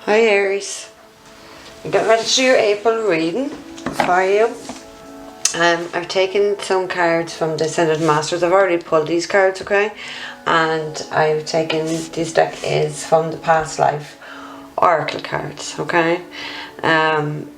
Hi Aries, I'm getting ready to do your April reading for you. I've taken some cards from the Ascended Masters. I've already pulled these cards, okay? And I've taken, this deck is from the Past Life Oracle cards, okay? And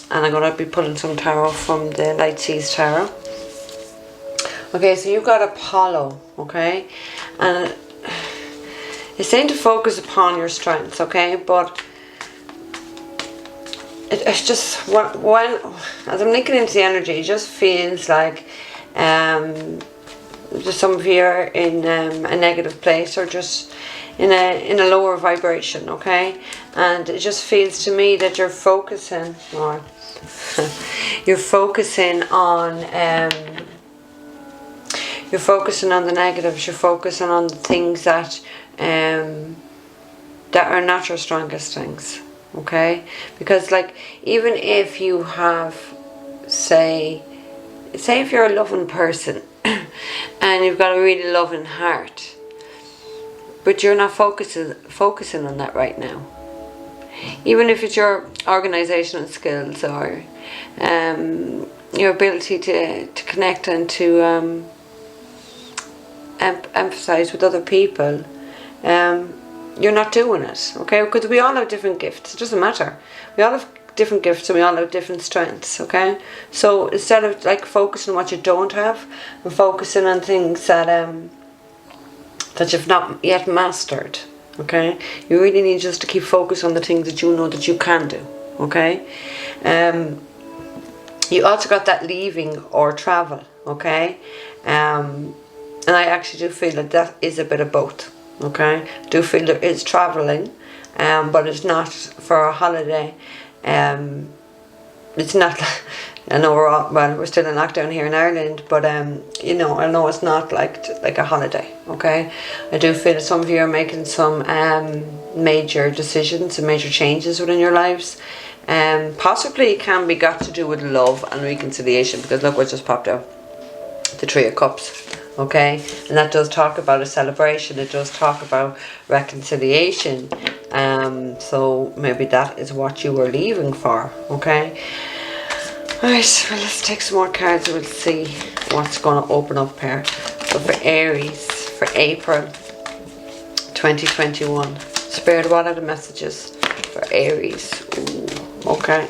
I'm going to be pulling some tarot from the Light Seas Tarot. Okay, so you've got Apollo, okay? And it's saying to focus upon your strengths, okay? But it's just, when as I'm linking into the energy, it just feels like just some of you are in a negative place, or just in a lower vibration, okay? And it just feels to me that you're focusing, or you're focusing on the negatives. You're focusing on the things that are not your strongest things, okay? Because, like, even if you have, say if you're a loving person and you've got a really loving heart, but you're not focusing on that right now, even if it's your organizational skills, or your ability to connect and to emphasize with other people, you're not doing it, okay? Because we all have different gifts. It doesn't matter. We all have different gifts and we all have different strengths, okay? So instead of like focusing on what you don't have and focusing on things that that you've not yet mastered, okay? You really need just to keep focused on the things that you know that you can do, okay? You also got that leaving or travel, okay? And I actually do feel that is a bit of both, okay? I do feel there is travelling, but it's not for a holiday. It's not, I know we're still in lockdown here in Ireland, but you know, I know it's not like a holiday, okay? I do feel that some of you are making some major decisions and major changes within your lives. Possibly it can be got to do with love and reconciliation, because look what just popped out. The Three of Cups, okay? And that does talk about a celebration. It does talk about reconciliation. So maybe that is what you were leaving for, okay? Alright, well, let's take some more cards and we'll see what's going to open up here. So for Aries, for April 2021. Spirit, what are the messages for Aries? Ooh, okay.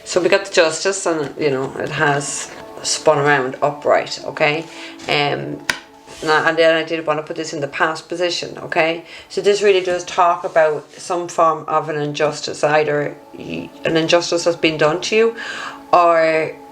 So we got the Justice, and you know, it has spun around upright, okay? And then I did want to put this in the past position, okay? So this really does talk about some form of an injustice, either an injustice that's been done to you, or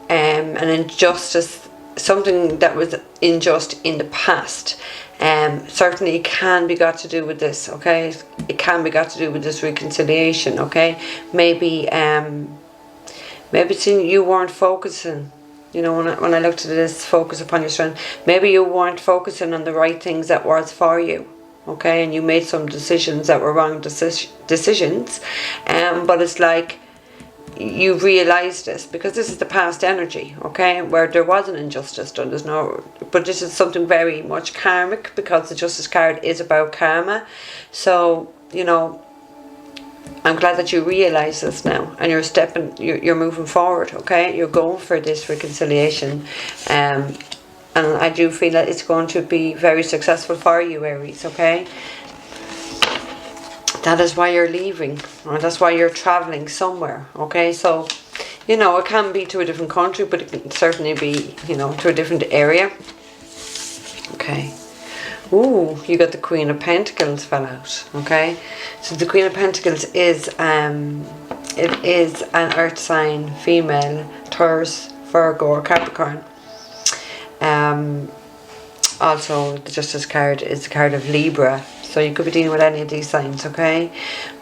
an injustice, something that was unjust in the past. Certainly it can be got to do with this, okay? It can be got to do with this reconciliation, okay? Maybe it's in you weren't focusing. You know, when I looked at this, focus upon your strength, maybe you weren't focusing on the right things that was for you, okay? And you made some decisions that were wrong decisions, but it's like you realised this, because this is the past energy, okay? Where there was an injustice done, but this is something very much karmic, because the Justice card is about karma. So, you know, I'm glad that you realise this now, and you're moving forward, okay? You're going for this reconciliation, and I do feel that it's going to be very successful for you, Aries, okay? That is why you're leaving, or that's why you're travelling somewhere, okay? So, you know, it can be to a different country, but it can certainly be, you know, to a different area, okay? Ooh, you got the Queen of Pentacles fell out, okay? So the Queen of Pentacles is it is an earth sign, female, Taurus, Virgo or Capricorn. Also the Justice card is the card of Libra, so you could be dealing with any of these signs, okay?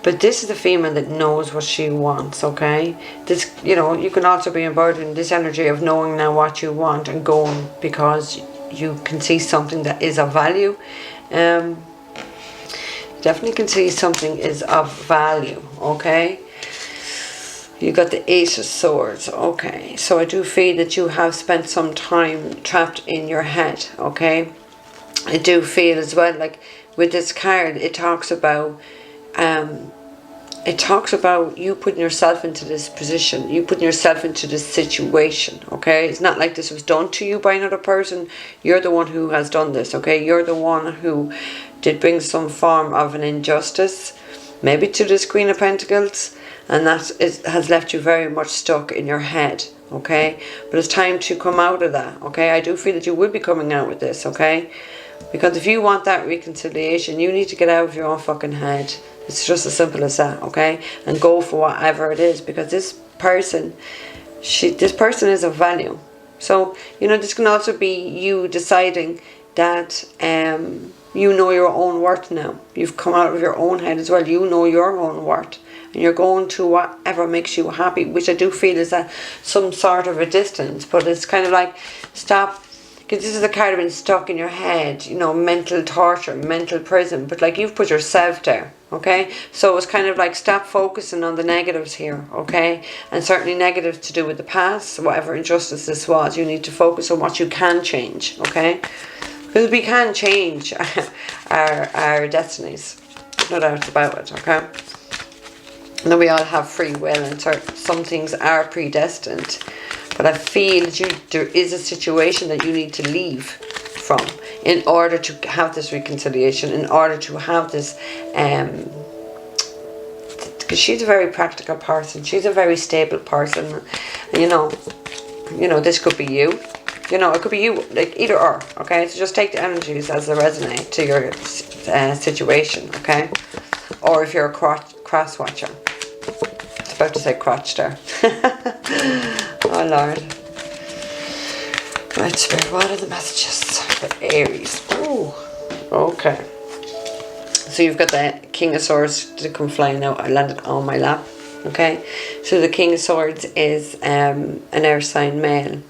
But this is the female that knows what she wants, okay? This, you know, you can also be embodied in this energy of knowing now what you want and going because you can see something that is of value. Definitely can see something is of value, okay? You got the Ace of Swords, okay? So I do feel that you have spent some time trapped in your head, okay? I do feel as well, like with this card, it talks about it talks about you putting yourself into this position, you putting yourself into this situation, okay? It's not like this was done to you by another person. You're the one who has done this, okay? You're the one who did bring some form of an injustice, maybe to this Queen of Pentacles, and has left you very much stuck in your head, okay? But it's time to come out of that, okay? I do feel that you will be coming out with this, okay? Because if you want that reconciliation, you need to get out of your own fucking head. It's just as simple as that, okay? And go for whatever it is, because this person is of value. So, you know, this can also be you deciding that you know your own worth now. You've come out of your own head as well. You know your own worth. And you're going to whatever makes you happy, which I do feel is some sort of a distance. But it's kind of like, stop. Because this is a card of being stuck in your head, you know, mental torture, mental prison. But like, you've put yourself there, okay? So it's kind of like, stop focusing on the negatives here, okay? And certainly negatives to do with the past, whatever injustice this was. You need to focus on what you can change, okay? Because we can change our destinies. No doubt about it, okay? And we all have free will, and some things are predestined. But I feel there is a situation that you need to leave from in order to have this reconciliation, in order to have this, because she's a very practical person. She's a very stable person. And, you know, this could be you. You know, it could be you, like either or, okay? So just take the energies as they resonate to your situation, okay? Or if you're a cross watcher. I was about to say crotch there. Oh Lord. Right, Spirit, what are the messages for Aries? Ooh, okay. So you've got the King of Swords to come flying out. I landed on my lap, okay? So the King of Swords is an air sign male.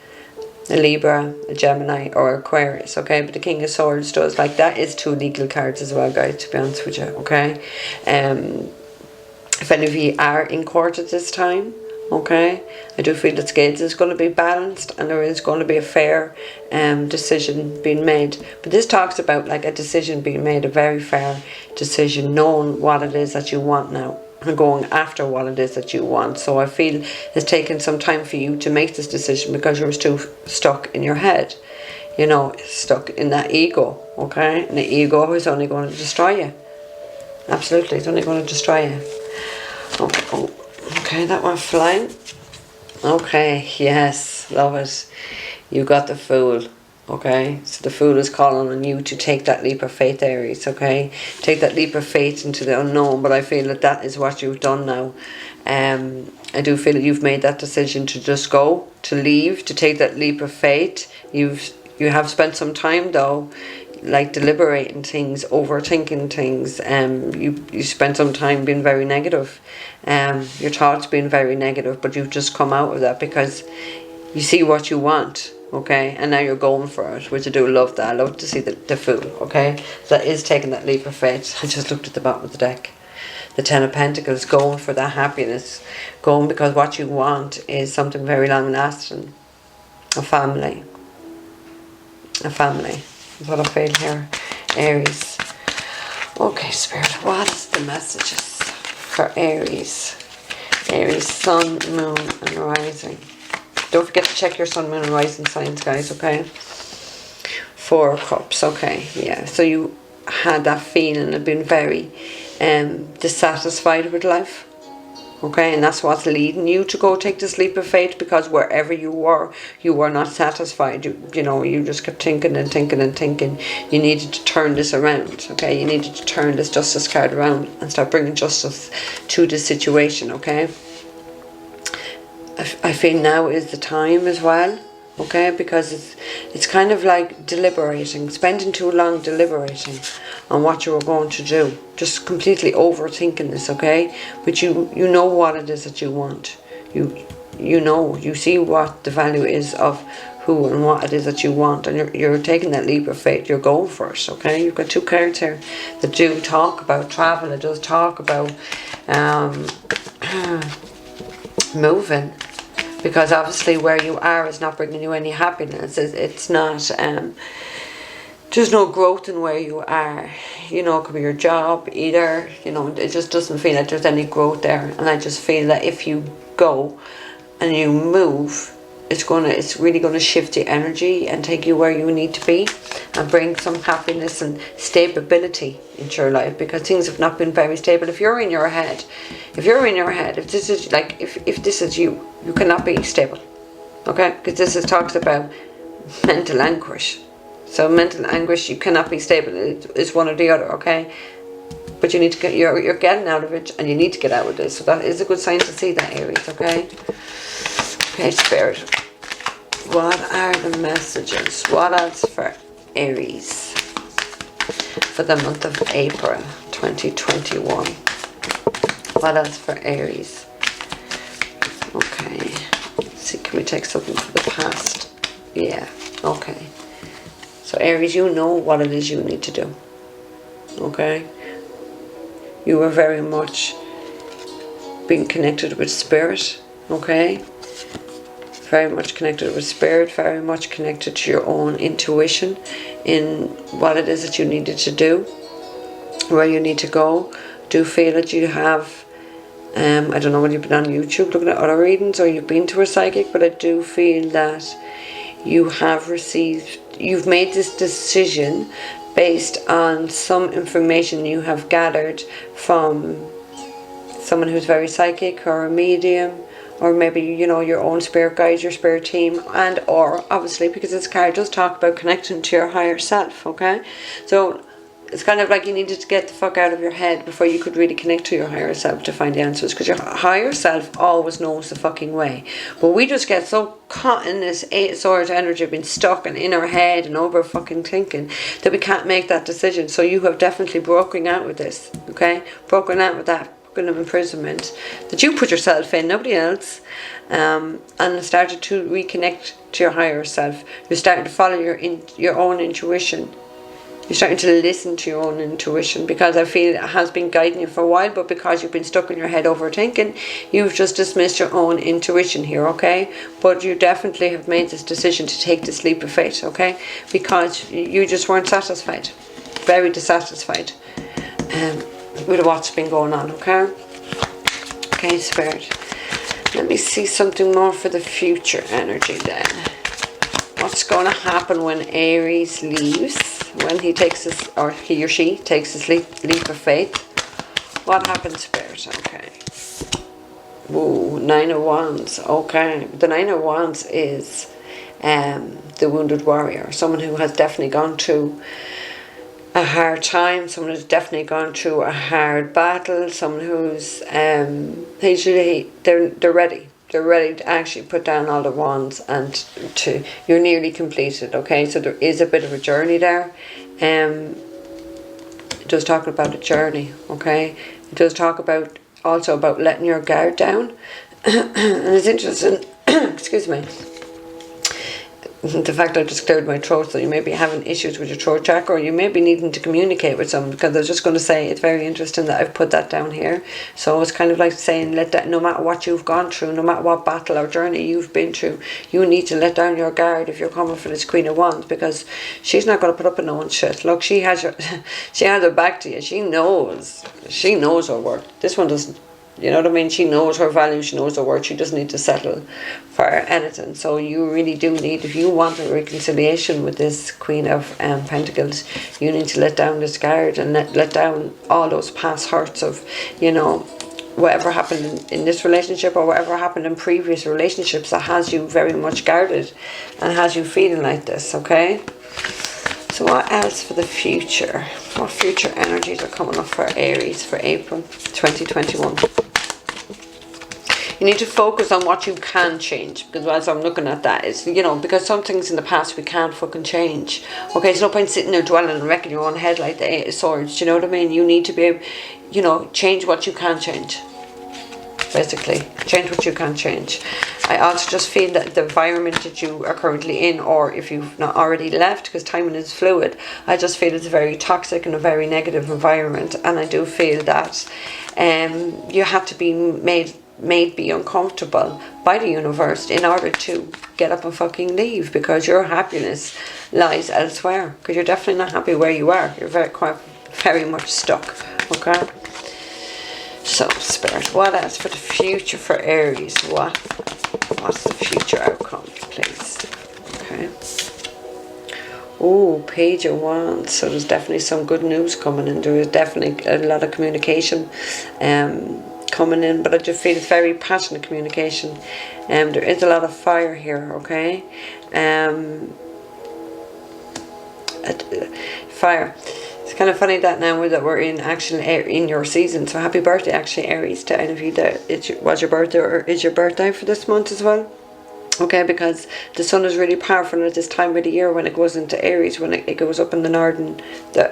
A Libra, a Gemini, or Aquarius, okay? But the King of Swords does, like, that is 2 legal cards as well, guys, to be honest with you, okay? If any of you are in court at this time, okay, I do feel that scales is going to be balanced and there is going to be a fair decision being made. But this talks about like a decision being made, a very fair decision, knowing what it is that you want now and going after what it is that you want. So I feel it's taken some time for you to make this decision because you're too stuck in your head, you know, stuck in that ego, okay? And the ego is only going to destroy you. Absolutely, it's only going to destroy you. Oh, okay, that one flying. Okay, yes, love it. You got the Fool, okay? So the Fool is calling on you to take that leap of faith, Aries, okay? Take that leap of faith into the unknown, but I feel that that is what you've done now. I do feel that you've made that decision to just go, to leave, to take that leap of faith. You have spent some time, though, like deliberating things, overthinking things. You spent some time being very negative. Your thoughts being very negative, but you've just come out of that because you see what you want, okay? And now you're going for it, which I do love that. I love to see the Fool, okay? So that is taking that leap of faith. I just looked at the bottom of the deck. The 10 of Pentacles, going for that happiness. Going because what you want is something very long lasting. A family. A family. That's what I feel here, Aries. Okay, Spirit, what is the messages for Aries? Aries, Sun, Moon, and Rising. Don't forget to check your Sun, Moon, and Rising signs, guys, okay? 4 of Cups, okay, yeah. So you had that feeling of being very dissatisfied with life. Okay, and that's what's leading you to go take this leap of faith, because wherever you were not satisfied. You know, you just kept thinking and thinking and thinking. You needed to turn this around, okay? You needed to turn this Justice card around and start bringing justice to the situation, okay? I feel now is the time as well, okay? Because it's kind of like deliberating, spending too long deliberating on what you were going to do, just completely overthinking this, okay? But you know what it is that you want. You know, you see what the value is of who and what it is that you want, and you're taking that leap of faith. You're going for it, okay? You've got 2 cards here that do talk about travel. It does talk about moving, because obviously where you are is not bringing you any happiness. It's not. There's no growth in where you are. you know, it could be your job either, you know, it just doesn't feel like there's any growth there. And I just feel that if you go and you move, it's really gonna shift the energy and take you where you need to be and bring some happiness and stability into your life, because things have not been very stable. If you're in your head, if this is like, if this is you cannot be stable, okay? Because talks about mental anguish. So mental anguish, you cannot be stable. It's one or the other, okay? But you need to get, you're getting out of it, and you need to get out of this. So that is a good sign to see that, Aries, okay? Okay, Spirit. What are the messages? What else for Aries for the month of April 2021? What else for Aries? Okay. Let's see, can we take something for the past? Yeah, okay. So Aries, you know what it is you need to do, okay? You are very much being connected with Spirit, okay? Very much connected with Spirit, very much connected to your own intuition in what it is that you needed to do, where you need to go. Do feel that you have, I don't know whether you've been on YouTube looking at other readings or you've been to a psychic, but I do feel that you have received, you've made this decision based on some information you have gathered from someone who's very psychic or a medium, or maybe, you know, your own spirit guides, your spirit team, and or obviously, because this card does talk about connecting to your higher self, okay? So it's kind of like you needed to get the fuck out of your head before you could really connect to your higher self to find the answers, because your higher self always knows the fucking way. But we just get so caught in this 8 of Swords energy, being stuck and in our head and over fucking thinking, that we can't make that decision. So you have definitely broken out with this, okay? Broken out with that of imprisonment that you put yourself in, nobody else, and started to reconnect to your higher self. You're starting to follow your own intuition. You're starting to listen to your own intuition, because I feel it has been guiding you for a while, but because you've been stuck in your head overthinking, you've just dismissed your own intuition here, okay? But you definitely have made this decision to take this leap of faith, okay? Because you just weren't satisfied, very dissatisfied with what's been going on, okay? Okay, Spirit. Let me see something more for the future energy then. What's going to happen when Aries leaves? When he takes his, or he or she takes his leap of faith? What happens, Spirit? Okay. Whoa, 9 of Wands. Okay. The 9 of Wands is the wounded warrior. Someone who has definitely gone through a hard time, someone who's definitely gone through a hard battle, someone who's they're ready to actually put down all the wands, and you're nearly completed, okay? So there is a bit of a journey there. It does talk about a journey, okay? It does talk about also about letting your guard down. And it's interesting excuse me, the fact I just cleared my throat, so you may be having issues with your throat chakra, or you may be needing to communicate with someone, because I was just going to say it's very interesting that I've put that down here. So it's kind of like saying, let that, no matter what you've gone through, no matter what battle or journey you've been through, you need to let down your guard if you're coming for this Queen of Wands, because she's not going to put up with no one's shit. Look, she has her back to you. She knows her worth. This one doesn't. You know what I mean? She knows her value, she knows her worth, she doesn't need to settle for anything. So you really do need, if you want a reconciliation with this Queen of Pentacles, you need to let down this guard and let down all those past hurts of, you know, whatever happened in this relationship or whatever happened in previous relationships that has you very much guarded and has you feeling like this, okay? So what else for the future? What future energies are coming up for Aries for April 2021? You need to focus on what you can change, because as I'm looking at that, it's, you know, because some things in the past we can't fucking change. Okay, there's no point sitting there dwelling and wrecking your own head like the 8 of Swords. Do you know what I mean? You need to be able, you know, change what you can change. Basically, change what you can change. I also just feel that the environment that you are currently in, or if you've not already left, because timing is fluid, I just feel it's a very toxic and a very negative environment, and I do feel that you have to be made be uncomfortable by the universe in order to get up and fucking leave, because your happiness lies elsewhere, because you're definitely not happy where you are. You're very much stuck, okay? So, Spirit, what else for the future for Aries? What's the future outcome, please? Okay. Oh, Page of Wands. So there's definitely some good news coming in. There is definitely a lot of communication coming in, but I just feel it's very passionate communication. There is a lot of fire here, okay? Fire. It's kind of funny that now that we're in actually in your season. So happy birthday, actually, Aries, to any of you that was your birthday or is your birthday for this month as well. Okay, because the sun is really powerful at this time of the year when it goes into Aries, when it goes up in the northern,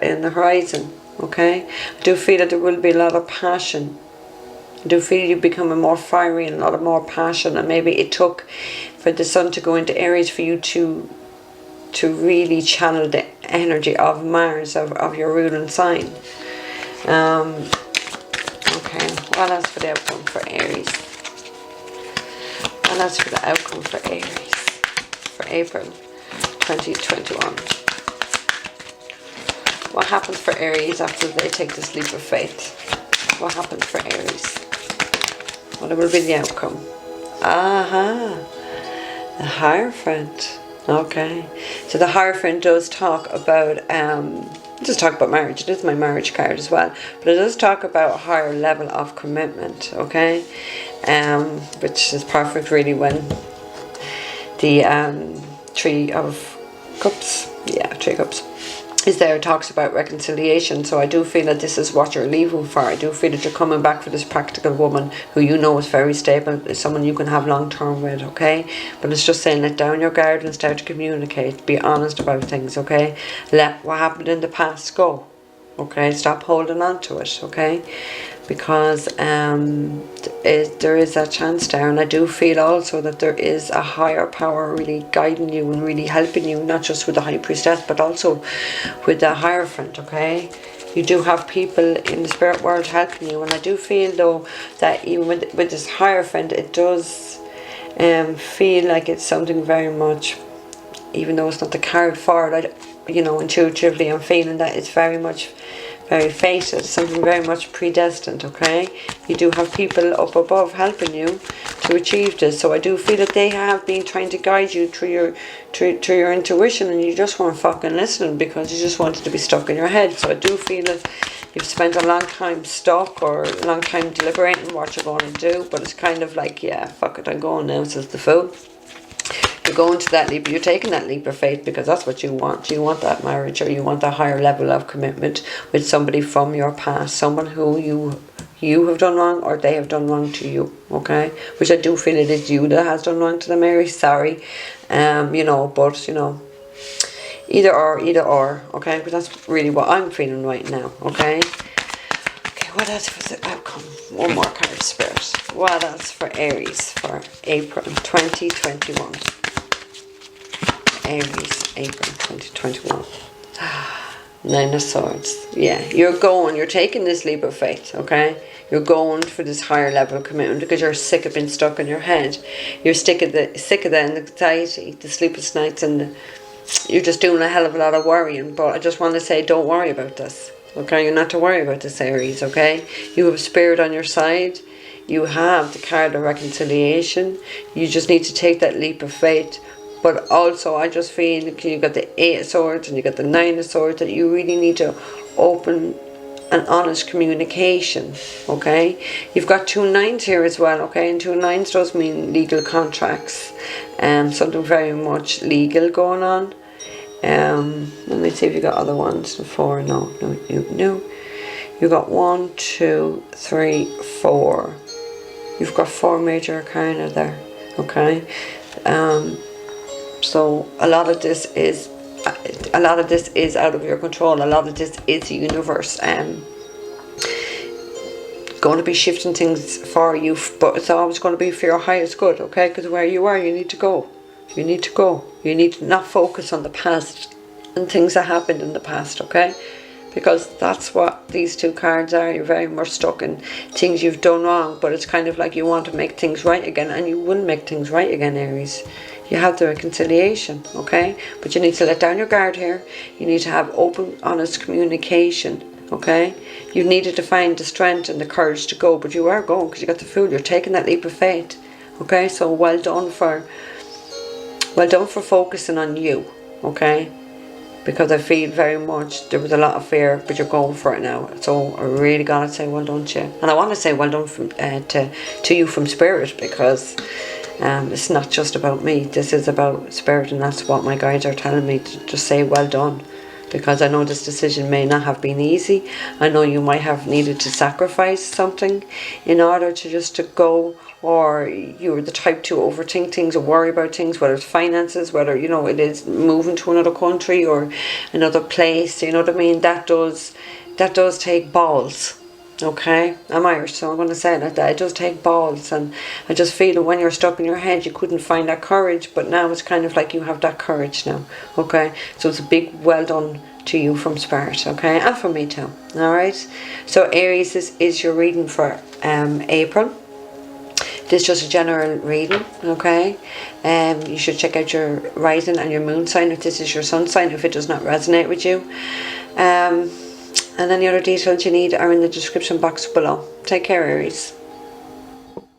in the horizon. Okay, I do feel that there will be a lot of passion. I do feel you becoming more fiery and a lot of more passion, and maybe it took for the sun to go into Aries for you to really channel the energy of Mars, of your ruling sign. Okay, what else for the outcome for Aries? What else for the outcome for Aries for April 2021? What happens for Aries after they take this leap of faith? What happens for Aries? What will be the outcome? Aha! The Hierophant. Okay, so the Hierophant does talk about marriage. It is my marriage card as well, but it does talk about a higher level of commitment. Okay, which is perfect really when the Three of Cups, Three of Cups is there. It talks about reconciliation. So I do feel that this is what you're leaving for. I do feel that you're coming back for this practical woman who you know is very stable, is someone you can have long term with, okay? But it's just saying, let down your guard and start to communicate. Be honest about things, okay? Let what happened in the past go, okay? Stop holding on to it, okay? Because there is a chance there, and I do feel also that there is a higher power really guiding you and really helping you, not just with the High Priestess but also with the Hierophant, okay? You do have people in the spirit world helping you, and I do feel though that even with this Hierophant, it does feel like it's something very much, even though it's not the card for it, intuitively I'm feeling that it's very much very fated, something very much predestined, okay? You do have people up above helping you to achieve this. So I do feel that they have been trying to guide you through your intuition, and you just weren't fucking listening because you just wanted to be stuck in your head. So I do feel that you've spent a long time stuck or a long time deliberating what you're going to do, but it's kind of like, yeah, fuck it, I'm going now, says the fool. You're going to that leap, you're taking that leap of faith because that's what you want. You want that marriage, or you want a higher level of commitment with somebody from your past, someone who you have done wrong or they have done wrong to you, okay? Which I do feel it is you that has done wrong to them, Mary, sorry. Either or, okay? But that's really what I'm feeling right now, okay? Okay, what else was the outcome? One more card, Spirit. What else for Aries for April 2021? Aries, April 2021. Nine of Swords. Yeah, you're taking this leap of faith, okay? You're going for this higher level of commitment because you're sick of being stuck in your head. You're sick of the anxiety, the sleepless nights, and you're just doing a hell of a lot of worrying. But I just want to say, don't worry about this, okay? You're not to worry about this, Aries, okay? You have spirit on your side. You have the card of reconciliation. You just need to take that leap of faith. But also, I just feel you got the 8 of Swords and you got the 9 of Swords, that you really need to open an honest communication, okay? You've got 2 9s here as well, okay? And 2 9s does mean legal contracts, something very much legal going on. Let me see if you got other ones. 4, no. You got 1, 2, 3, 4. You've got 4 major arcana there, okay? So a lot of this is out of your control. A lot of this is the universe going to be shifting things for you, but it's always going to be for your highest good, okay? Because where you are, you need to go. You need to not focus on the past and things that happened in the past, okay? Because that's what these 2 cards are. You're very much stuck in things you've done wrong, but it's kind of like you want to make things right again, and you wouldn't make things right again, Aries. You have the reconciliation, okay? But you need to let down your guard here. You need to have open, honest communication, okay? You needed to find the strength and the courage to go, but you are going because you got the Fool. You're taking that leap of faith, okay? So well done for focusing on you, okay? Because I feel very much there was a lot of fear, but you're going for it now. So I really gotta say well done to you. And I want to say well done from, to you from Spirit, because it's not just about me. This is about Spirit, and that's what my guides are telling me, to just say well done. Because I know this decision may not have been easy. I know you might have needed to sacrifice something in order to just to go, or you're the type to overthink things or worry about things, whether it's finances, whether, you know, it is moving to another country or another place, you know what I mean? That does take balls. Okay, I'm Irish, so I'm going to say it like that. It does take balls, and I just feel that when you're stuck in your head, you couldn't find that courage, but now it's kind of like you have that courage now. Okay, so it's a big well done to you from Spirit, okay, and from me too. All right, so Aries, this is your reading for April. This is just a general reading, okay? You should check out your rising and your moon sign if this is your sun sign, if it does not resonate with you. And any other details you need are in the description box below. Take care, Aries.